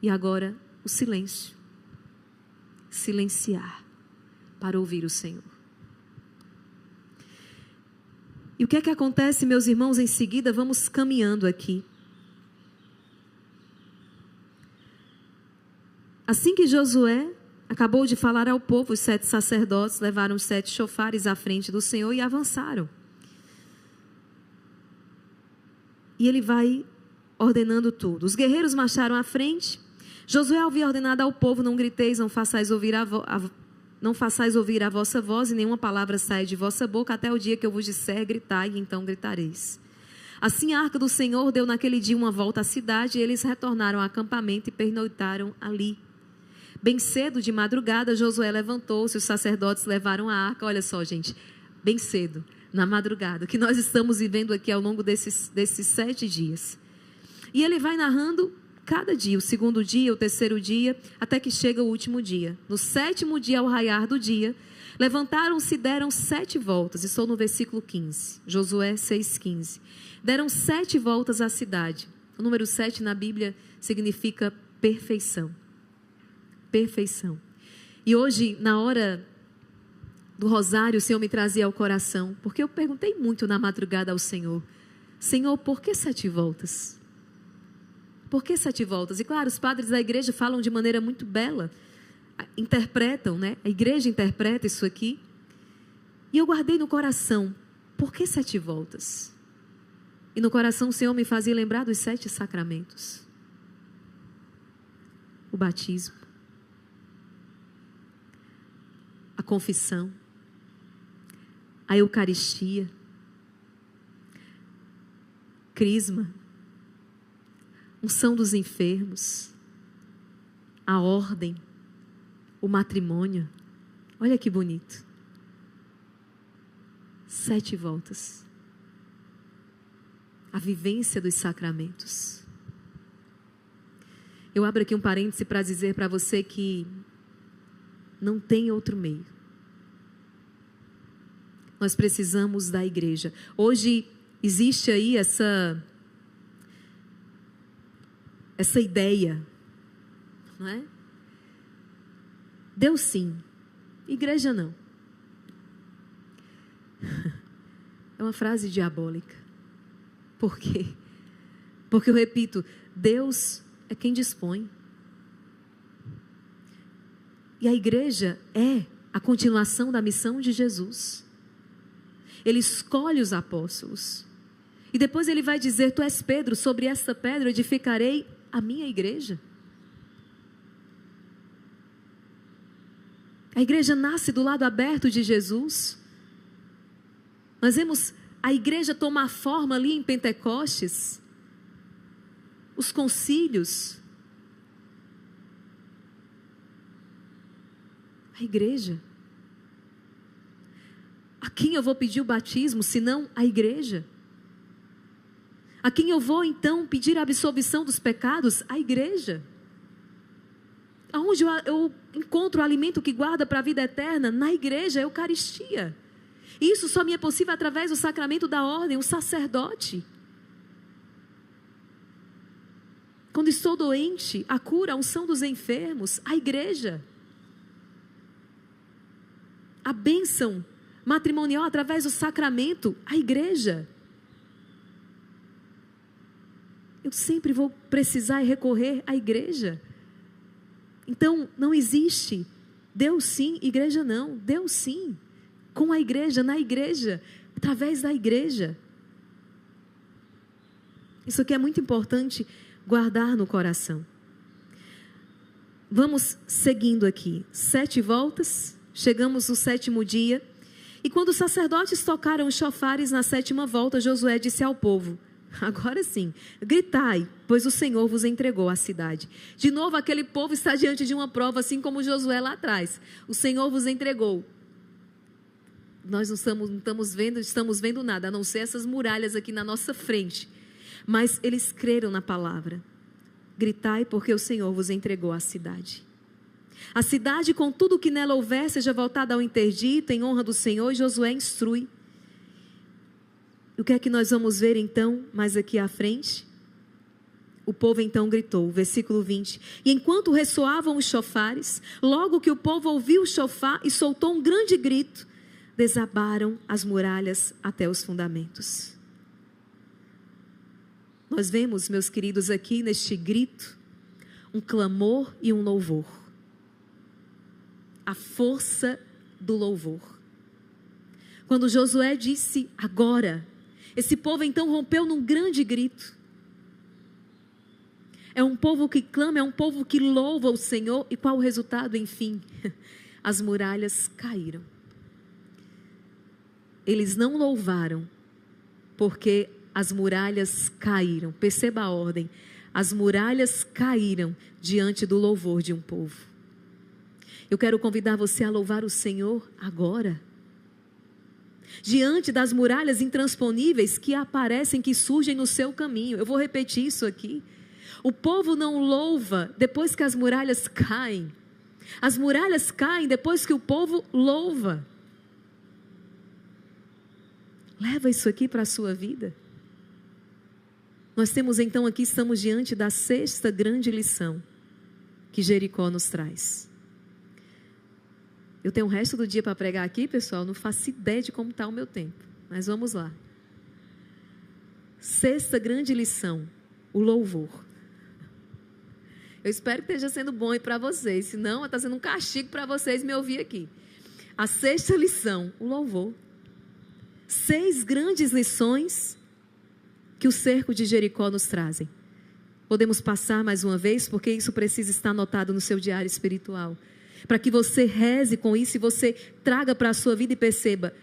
e agora o silêncio. Silenciar para ouvir o Senhor. E o que é que acontece, meus irmãos, em seguida? Vamos caminhando aqui. Assim que Josué acabou de falar ao povo, os 7 sacerdotes levaram os 7 chofares à frente do Senhor e avançaram. E ele vai ordenando tudo. Os guerreiros marcharam à frente. Josué havia ordenado ao povo: não griteis, não façais ouvir a vossa voz, e nenhuma palavra saia de vossa boca, até o dia que eu vos disser gritai, e então gritareis. Assim a arca do Senhor deu naquele dia uma volta à cidade, e eles retornaram ao acampamento e pernoitaram ali. Bem cedo, de madrugada, Josué levantou-se, os sacerdotes levaram a arca. Olha só, gente, bem cedo, na madrugada, o que nós estamos vivendo aqui ao longo desses 7 dias. E ele vai narrando cada dia, o 2º dia, o 3º dia, até que chega o último dia. No 7º dia, ao raiar do dia, levantaram-se e deram 7 voltas. Estou no versículo 15, Josué 6,15. Deram 7 voltas à cidade. O número 7 na Bíblia significa perfeição. Perfeição. E hoje, na hora do rosário, o Senhor me trazia ao coração, porque eu perguntei muito na madrugada ao Senhor: Senhor, por que 7 voltas? Por que 7 voltas? E claro, os padres da igreja falam de maneira muito bela, interpretam, né? A igreja interpreta isso aqui. E eu guardei no coração: por que 7 voltas? E no coração o Senhor me fazia lembrar dos 7 sacramentos. O batismo, a confissão, a Eucaristia, crisma, unção dos enfermos, a ordem, o matrimônio. Olha que bonito. 7 voltas. A vivência dos sacramentos. Eu abro aqui um parêntese para dizer para você que não tem outro meio. Nós precisamos da igreja. Hoje existe aí essa ideia, não é? Deus sim, igreja não. É uma frase diabólica. Por quê? Porque eu repito, Deus é quem dispõe. E a igreja é a continuação da missão de Jesus. Ele escolhe os apóstolos. E depois ele vai dizer, tu és Pedro, sobre esta pedra edificarei a minha igreja. A igreja nasce do lado aberto de Jesus. Nós vemos a igreja tomar forma ali em Pentecostes. Os concílios. A igreja. A quem eu vou pedir o batismo, senão a igreja? A quem eu vou então pedir a absolvição dos pecados? A igreja. Aonde eu encontro o alimento que guarda para a vida eterna? Na igreja, a Eucaristia. Isso só me é possível através do sacramento da ordem, o sacerdote. Quando estou doente, a cura, a unção dos enfermos, a igreja. A bênção matrimonial através do sacramento, a igreja. Eu sempre vou precisar recorrer à igreja. Então, não existe Deus sim, igreja não. Deus sim, com a igreja, na igreja, através da igreja. Isso aqui é muito importante guardar no coração. Vamos seguindo aqui. 7 voltas, chegamos no 7º dia. E quando os sacerdotes tocaram os chofares na 7ª volta, Josué disse ao povo, agora sim, gritai, pois o Senhor vos entregou a cidade. De novo, aquele povo está diante de uma prova, assim como Josué lá atrás. O Senhor vos entregou. Nós não estamos vendo nada, a não ser essas muralhas aqui na nossa frente. Mas eles creram na palavra. Gritai, porque o Senhor vos entregou a cidade. A cidade, com tudo o que nela houver, seja voltada ao interdito, em honra do Senhor, e Josué instrui. O que é que nós vamos ver então, mais aqui à frente? O povo então gritou, versículo 20. E enquanto ressoavam os chofares, logo que o povo ouviu o chofar e soltou um grande grito, desabaram as muralhas até os fundamentos. Nós vemos, meus queridos, aqui neste grito, um clamor e um louvor. A força do louvor. Quando Josué disse, agora, esse povo então rompeu num grande grito. É um povo que clama, é um povo que louva o Senhor. E qual o resultado? Enfim, as muralhas caíram. Eles não louvaram, porque as muralhas caíram. Perceba a ordem. As muralhas caíram diante do louvor de um povo. Eu quero convidar você a louvar o Senhor agora. Diante das muralhas intransponíveis que aparecem, que surgem no seu caminho. Eu vou repetir isso aqui. O povo não louva depois que as muralhas caem. As muralhas caem depois que o povo louva. Leva isso aqui para a sua vida. Nós temos então aqui, estamos diante da 6ª grande lição que Jericó nos traz. Eu tenho o resto do dia para pregar aqui, pessoal, não faço ideia de como está o meu tempo, mas vamos lá. 6ª grande lição, o louvor. Eu espero que esteja sendo bom para vocês, senão está sendo um castigo para vocês me ouvir aqui. A 6ª lição, o louvor. 6 grandes lições que o cerco de Jericó nos trazem. Podemos passar mais uma vez, porque isso precisa estar anotado no seu diário espiritual. Para que você reze com isso e você traga para a sua vida e perceba.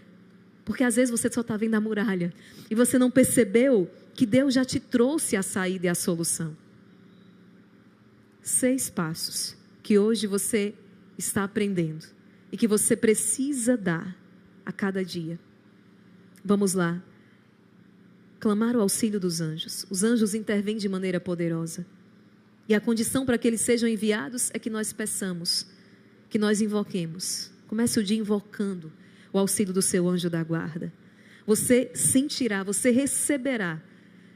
Porque às vezes você só está vendo a muralha. E você não percebeu que Deus já te trouxe a saída e a solução. 6 passos que hoje você está aprendendo. E que você precisa dar a cada dia. Vamos lá. Clamar o auxílio dos anjos. Os anjos intervêm de maneira poderosa. E a condição para que eles sejam enviados é que nós peçamos, que nós invoquemos. Comece o dia invocando o auxílio do seu anjo da guarda. Você sentirá, você receberá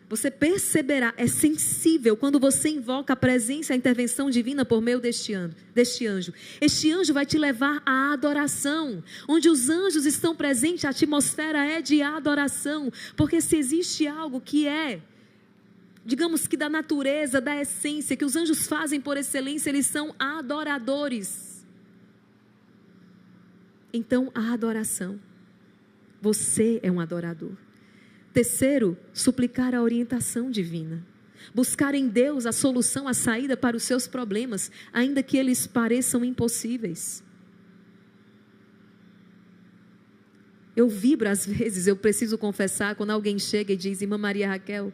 Você perceberá, é sensível quando você invoca a presença e a intervenção divina por meio deste anjo. Este anjo vai te levar à adoração. Onde os anjos estão presentes, a atmosfera é de adoração. Porque se existe algo que é, digamos que da natureza, da essência, que os anjos fazem por excelência, eles são adoradores. Então, a adoração. Você é um adorador. Terceiro, suplicar a orientação divina. Buscar em Deus a solução, a saída para os seus problemas, ainda que eles pareçam impossíveis. Eu vibro às vezes, eu preciso confessar, quando alguém chega e diz: irmã Maria Raquel,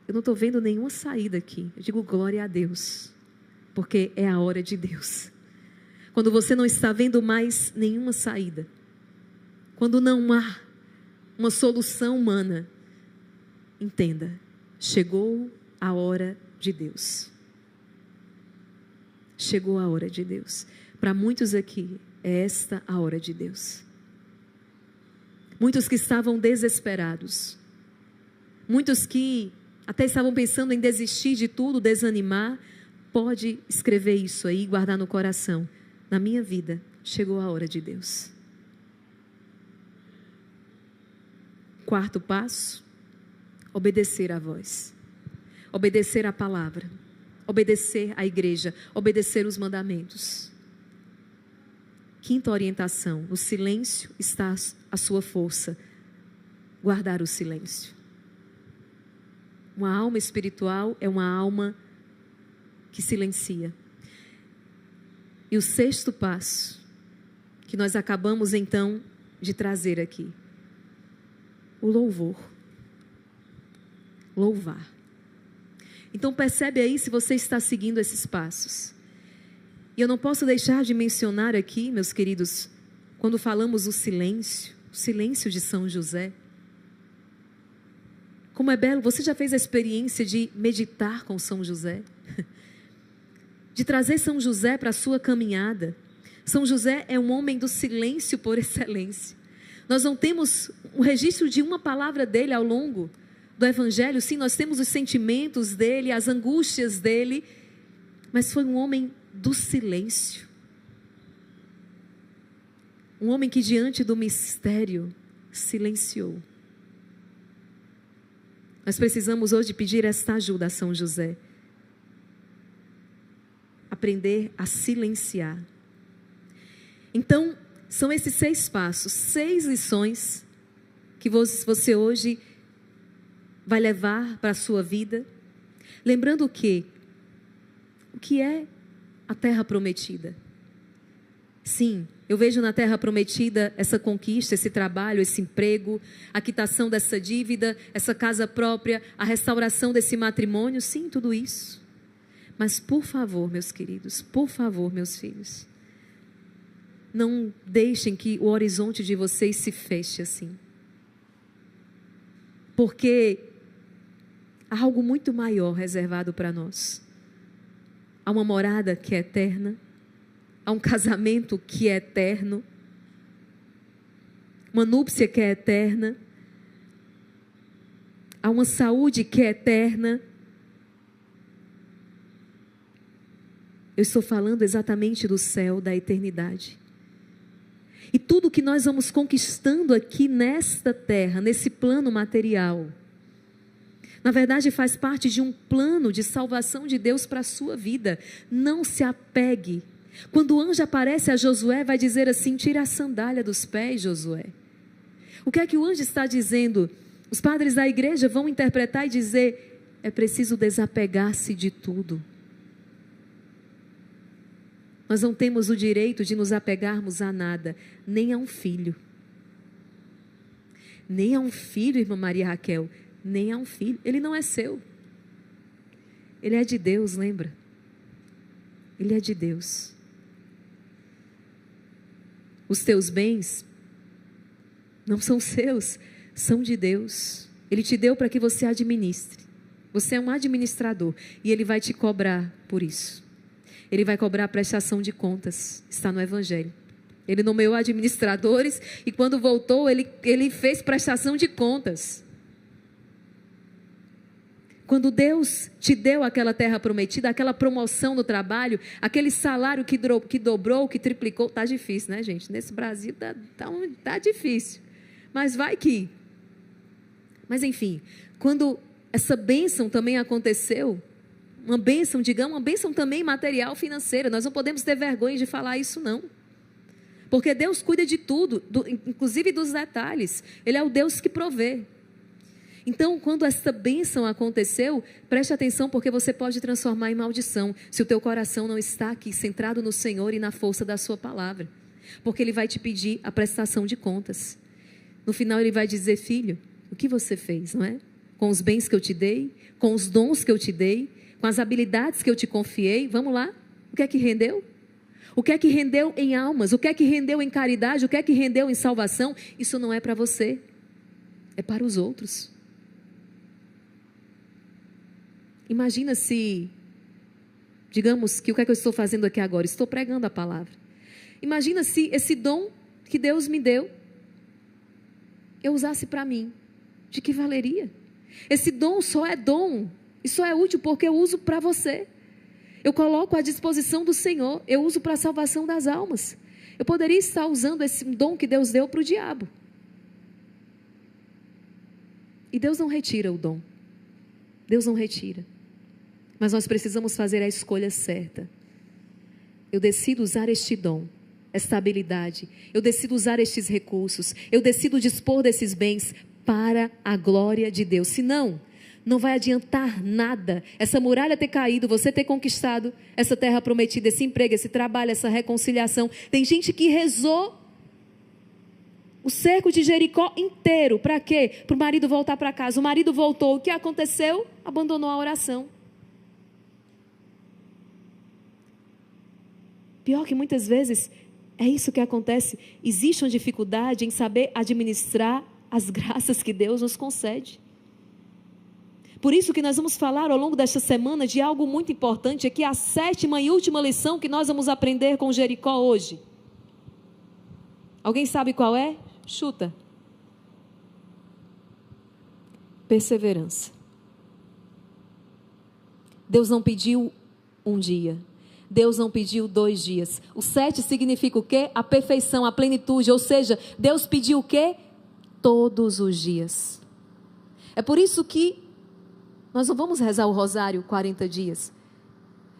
eu não estou vendo nenhuma saída aqui. Eu digo glória a Deus, porque é a hora de Deus. Quando você não está vendo mais nenhuma saída, quando não há uma solução humana, entenda, chegou a hora de Deus. Chegou a hora de Deus. Para muitos aqui, é esta a hora de Deus. Muitos que estavam desesperados, muitos que até estavam pensando em desistir de tudo, desanimar, pode escrever isso aí e guardar no coração. Na minha vida, chegou a hora de Deus. Quarto passo, obedecer à voz, obedecer à palavra, obedecer à igreja, obedecer os mandamentos. Quinta orientação, no silêncio está a sua força, guardar o silêncio. Uma alma espiritual é uma alma que silencia. E o sexto passo, que nós acabamos então de trazer aqui, o louvor. Louvar. Então percebe aí se você está seguindo esses passos. E eu não posso deixar de mencionar aqui, meus queridos, quando falamos o silêncio de São José. Como é belo, você já fez a experiência de meditar com São José? De trazer São José para a sua caminhada. São José é um homem do silêncio por excelência. Nós não temos um registro de uma palavra dele ao longo do Evangelho. Sim, nós temos os sentimentos dele, as angústias dele, mas foi um homem do silêncio. Um homem que diante do mistério silenciou. Nós precisamos hoje pedir esta ajuda a São José. Aprender a silenciar. Então, são esses 6 passos, 6 lições que você hoje vai levar para a sua vida. Lembrando o que é a terra prometida. Sim, eu vejo na terra prometida essa conquista, esse trabalho, esse emprego, a quitação dessa dívida, essa casa própria, a restauração desse matrimônio, sim, tudo isso. Mas por favor, meus queridos, por favor, meus filhos, não deixem que o horizonte de vocês se feche assim. Porque há algo muito maior reservado para nós. Há uma morada que é eterna. Há um casamento que é eterno. Uma núpcia que é eterna. Há uma saúde que é eterna. Eu estou falando exatamente do céu, da eternidade. E tudo que nós vamos conquistando aqui nesta terra, nesse plano material, na verdade faz parte de um plano de salvação de Deus para a sua vida. Não se apegue. Quando o anjo aparece a Josué, vai dizer assim: tira a sandália dos pés, Josué. O que é que o anjo está dizendo? Os padres da igreja vão interpretar e dizer: é preciso desapegar-se de tudo. Nós não temos o direito de nos apegarmos a nada, nem a um filho. Nem a um filho, irmã Maria Raquel, nem a um filho. Ele não é seu. Ele é de Deus, lembra? Ele é de Deus. Os teus bens não são seus, são de Deus. Ele te deu para que você administre. Você é um administrador e Ele vai te cobrar por isso. Ele vai cobrar prestação de contas, está no Evangelho. Ele nomeou administradores e quando voltou, ele fez prestação de contas. Quando Deus te deu aquela terra prometida, aquela promoção no trabalho, aquele salário que dobrou, que triplicou, tá difícil, né, gente? Nesse Brasil tá difícil. Mas vai que. Mas enfim, quando essa bênção também aconteceu, uma bênção, digamos, uma bênção também material, financeira, nós não podemos ter vergonha de falar isso não. Porque Deus cuida de tudo, inclusive dos detalhes. Ele é o Deus que provê. Então, quando essa bênção aconteceu, preste atenção, porque você pode transformar em maldição, se o teu coração não está aqui, centrado no Senhor e na força da sua palavra. Porque Ele vai te pedir a prestação de contas. No final Ele vai dizer: filho, o que você fez, não é? Com os bens que eu te dei, com os dons que eu te dei, com as habilidades que eu te confiei, vamos lá? O que é que rendeu? O que é que rendeu em almas? O que é que rendeu em caridade? O que é que rendeu em salvação? Isso não é para você, é para os outros. Imagina se, digamos que o que é que eu estou fazendo aqui agora? Estou pregando a palavra. Imagina se esse dom que Deus me deu, eu usasse para mim. De que valeria? Esse dom só é dom, e só é útil porque eu uso para você. Eu coloco à disposição do Senhor, eu uso para a salvação das almas. Eu poderia estar usando esse dom que Deus deu para o diabo. E Deus não retira o dom. Deus não retira. Mas nós precisamos fazer a escolha certa. Eu decido usar este dom, esta habilidade. Eu decido usar estes recursos. Eu decido dispor desses bens para a glória de Deus. Senão, não vai adiantar nada essa muralha ter caído, você ter conquistado essa terra prometida, esse emprego, esse trabalho, essa reconciliação. Tem gente que rezou o cerco de Jericó inteiro. Para quê? Para o marido voltar para casa. O marido voltou. O que aconteceu? Abandonou a oração. Pior que muitas vezes é isso que acontece. Existe uma dificuldade em saber administrar as graças que Deus nos concede. Por isso que nós vamos falar ao longo desta semana de algo muito importante, aqui a 7ª e última lição que nós vamos aprender com Jericó hoje. Alguém sabe qual é? Chuta. Perseverança. Deus não pediu um dia. Deus não pediu 2 dias. O 7 significa o quê? A perfeição, a plenitude. Ou seja, Deus pediu o quê? Todos os dias. É por isso que nós não vamos rezar o rosário 40 dias.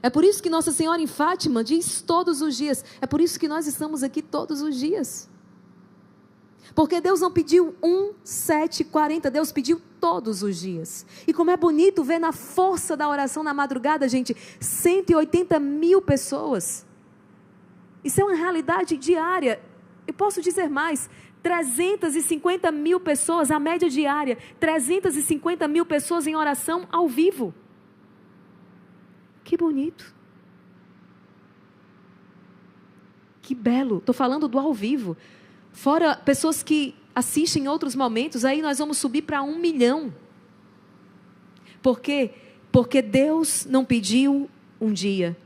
É por isso que Nossa Senhora em Fátima diz todos os dias. É por isso que nós estamos aqui todos os dias. Porque Deus não pediu 1, 7, 40. Deus pediu todos os dias. E como é bonito ver na força da oração na madrugada, gente, 180 mil pessoas. Isso é uma realidade diária. Eu posso dizer mais, 350 mil pessoas, a média diária, 350 mil pessoas em oração ao vivo. Que bonito. Que belo. Estou falando do ao vivo. Fora pessoas que assistem em outros momentos, aí nós vamos subir para 1 milhão. Por quê? Porque Deus não pediu um dia.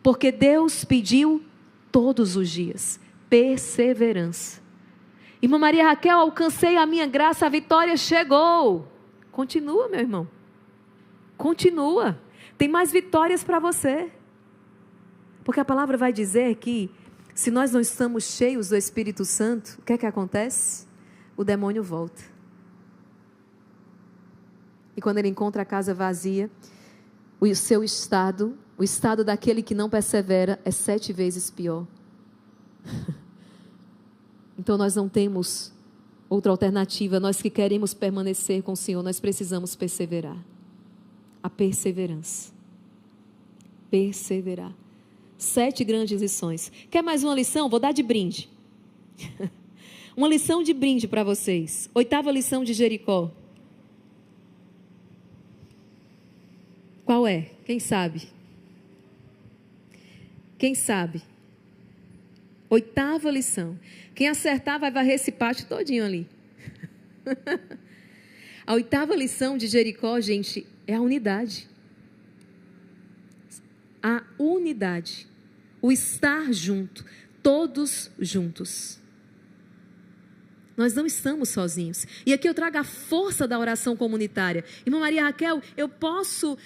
Porque Deus pediu todos os dias. Perseverança. Irmã Maria Raquel, alcancei a minha graça, a vitória chegou. Continua, meu irmão. Continua. Tem mais vitórias para você. Porque a palavra vai dizer que se nós não estamos cheios do Espírito Santo, o que é que acontece? O demônio volta. E quando ele encontra a casa vazia, o seu estado, o estado daquele que não persevera, é 7 vezes pior. Então nós não temos outra alternativa. Nós que queremos permanecer com o Senhor, nós precisamos perseverar. A perseverança. Perseverar. 7 grandes lições. Quer mais uma lição? Vou dar de brinde. Uma lição de brinde para vocês. 8ª lição de Jericó. Qual é? Quem sabe? Quem sabe? 8ª lição. Quem acertar vai varrer esse pátio todinho ali. A 8ª lição de Jericó, gente, é a unidade. A unidade. O estar junto. Todos juntos. Nós não estamos sozinhos. E aqui eu trago a força da oração comunitária. Irmã Maria Raquel, eu posso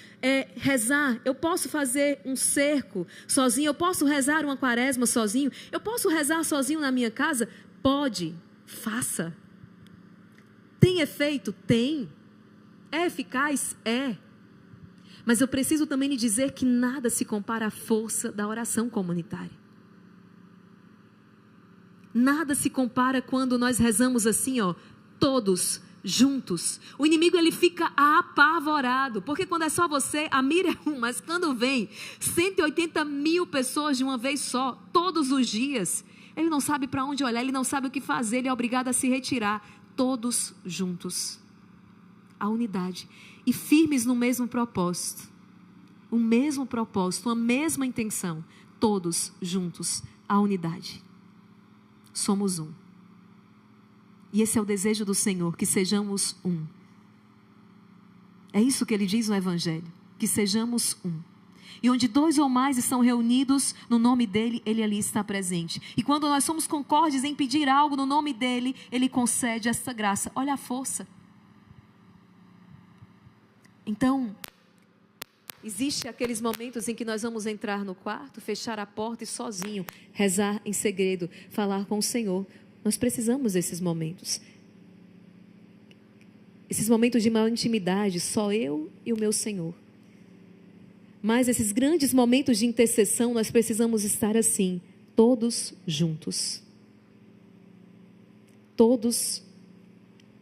rezar, eu posso fazer um cerco sozinho, eu posso rezar uma quaresma sozinho, eu posso rezar sozinho na minha casa? Pode, faça. Tem efeito? Tem. É eficaz? É. Mas eu preciso também lhe dizer que nada se compara à força da oração comunitária. Nada se compara quando nós rezamos assim, todos juntos. O inimigo, ele fica apavorado, porque quando é só você, a mira é um, mas quando vem 180 mil pessoas de uma vez só, todos os dias, ele não sabe para onde olhar, ele não sabe o que fazer, ele é obrigado a se retirar. Todos juntos. A unidade. E firmes no mesmo propósito. O mesmo propósito, a mesma intenção. Todos juntos. A unidade. Somos um. E esse é o desejo do Senhor, que sejamos um. É isso que Ele diz no Evangelho, que sejamos um. E onde 2 ou mais estão reunidos no nome dEle, Ele ali está presente. E quando nós somos concordes em pedir algo no nome dEle, Ele concede essa graça. Olha a força. Então, existe aqueles momentos em que nós vamos entrar no quarto, fechar a porta e sozinho, rezar em segredo, falar com o Senhor. Nós precisamos desses momentos. Esses momentos de maior intimidade, só eu e o meu Senhor. Mas esses grandes momentos de intercessão, nós precisamos estar assim, todos juntos. Todos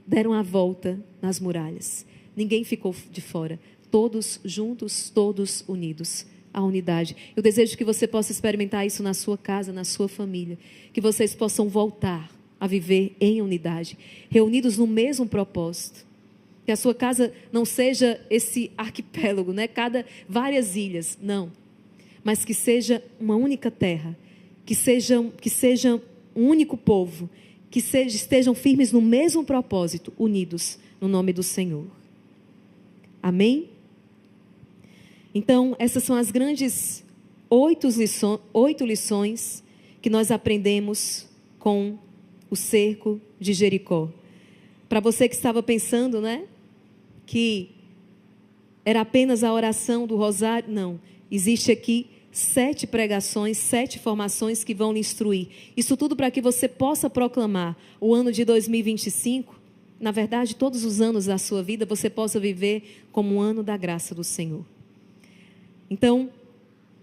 deram a volta nas muralhas. Ninguém ficou de fora. Todos juntos, todos unidos. A unidade. Eu desejo que você possa experimentar isso na sua casa, na sua família. Que vocês possam voltar a viver em unidade. Reunidos no mesmo propósito. Que a sua casa não seja esse arquipélago, né? Várias ilhas. Não. Mas que seja uma única terra. Que seja um único povo. Que estejam firmes no mesmo propósito. Unidos no nome do Senhor. Amém? Então, essas são as grandes 8 lições que nós aprendemos com o cerco de Jericó. Para você que estava pensando, né? Que era apenas a oração do rosário. Não. Existe aqui 7 pregações, 7 formações que vão lhe instruir. Isso tudo para que você possa proclamar o ano de 2025. Na verdade, todos os anos da sua vida, você possa viver como um ano da graça do Senhor. Então,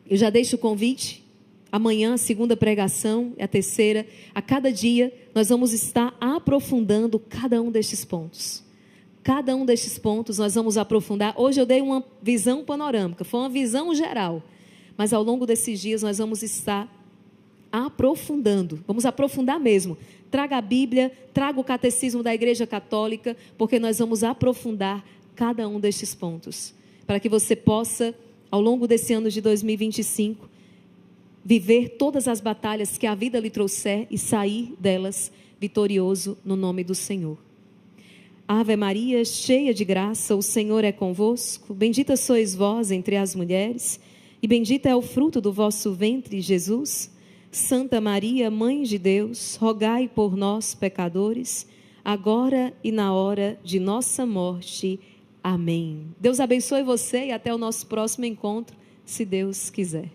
eu já deixo o convite. Amanhã, a segunda pregação, a terceira. A cada dia, nós vamos estar aprofundando cada um destes pontos. Cada um destes pontos nós vamos aprofundar. Hoje eu dei uma visão panorâmica, foi uma visão geral. Mas ao longo desses dias nós vamos estar aprofundando. Vamos aprofundar mesmo. Traga a Bíblia, traga o Catecismo da Igreja Católica, porque nós vamos aprofundar cada um destes pontos. Para que você possa, ao longo desse ano de 2025, viver todas as batalhas que a vida lhe trouxer e sair delas vitorioso no nome do Senhor. Ave Maria, cheia de graça, o Senhor é convosco. Bendita sois vós entre as mulheres, e bendito é o fruto do vosso ventre, Jesus. Santa Maria, Mãe de Deus, rogai por nós, pecadores, agora e na hora de nossa morte. Amém. Deus abençoe você e até o nosso próximo encontro, se Deus quiser.